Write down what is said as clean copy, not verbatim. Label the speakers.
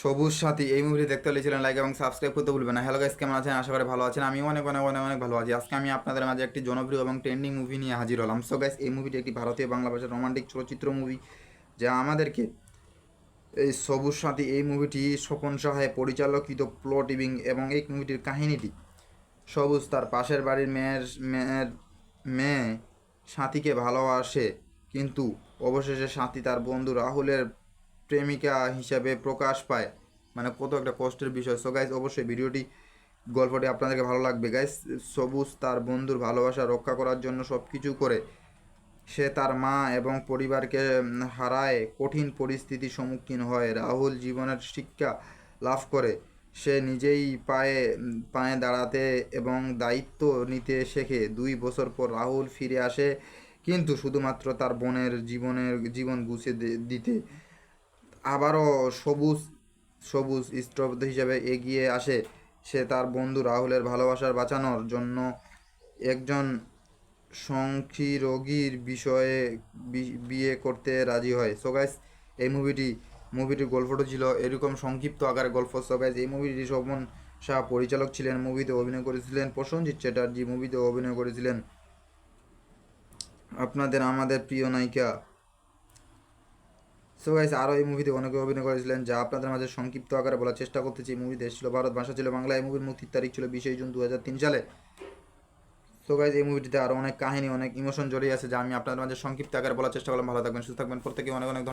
Speaker 1: সবুজ সাথী এই মুভিটি দেখতে হলেছিলেন লাইক এবং সাবস্ক্রাইব করতে ভুলবেন না। হ্যালো গাইস, কেমন আছেন? আশা করি ভালো আছেন। আমি অনেক অনেক অনেক অনেক ভালো আছি। আজকে আমি আপনাদের মাঝে একটি জনপ্রিয় এবং ট্রেন্ডিং মুভি নিয়ে হাজির হলাম। সো গাইস, এই মুভিটি একটি ভারতীয় বাংলা ভাষার রোমান্টিক চলচ্চিত্র মুভি, যা আমাদেরকে এই সবুজ সাথী এই মুভিটি স্বপন সাহায় পরিচালকিত প্লট এবং এই মুভিটির কাহিনীটি সবুজ তার পাশের বাড়ির মেয়ের মেয়ে সাথীকে ভালোবাসে, কিন্তু অবশেষে সাথী তার বন্ধু রাহুলের প্রেমিকা হিসাবে প্রকাশ পায়। মানে কত একটা কষ্টের বিষয়। সো গাইজ, অবশ্যই গল্পটি আপনাদেরকে ভালো লাগবে গাইজ। সবুজ তার বন্ধুর ভালোবাসা রক্ষা করার জন্য সব কিছু করে। সে তার মা এবং পরিবারকে হারায়, কঠিন পরিস্থিতির সম্মুখীন হয়। রাহুল জীবনের শিক্ষা লাভ করে। সে নিজেই পায়ে দাঁড়াতে এবং দায়িত্ব নিতে শেখে। 2 বছর পর রাহুল ফিরে আসে, কিন্তু শুধুমাত্র তার বোনের জীবন গুছিয়ে দিতে। আবারও সবুজ সবুজ স্তব্ধ হিসেবে এগিয়ে আসে। সে তার বন্ধু রাহুলের ভালোবাসার বাঁচানোর জন্য একজন সংখ্যী বিষয়ে বিয়ে করতে রাজি হয়। সো গাইস, এই মুভিটির গল্পটা ছিল এরকম সংক্ষিপ্ত আকারে গল্প। সো গাইস, এই মুভিটি শোভন শাহ পরিচালক ছিলেন। মুভিতে অভিনয় করেছিলেন প্রসেনজিৎ চ্যাটার্জি। মুভিতে অভিনয় করেছিলেন আমাদের প্রিয় নায়িকা। সো গাইস, আরও এই মুভিতে অনেকে অভিনয় করেছিলেন, যা আপনাদের মাঝে সংক্ষিপ্ত আকারে বলার চেষ্টা করতেছি। এই মুভি দেশ ছিল ভারত, ভাষা ছিল বাংলা। এই মুভির মুক্তির তারিখ ছিল 20 জুন 2003 সালে। সো গাইজ, এই মুভিটিতে আরও অনেক কাহিনী, অনেক ইমোশন জড়িয়ে আছে, যা আমি আপনাদের মাঝে সংক্ষিপ্ত আকারে বলার চেষ্টা করলাম। ভালো থাকবেন, সুস্থ থাকবেন, প্রত্যেকে অনেক অনেক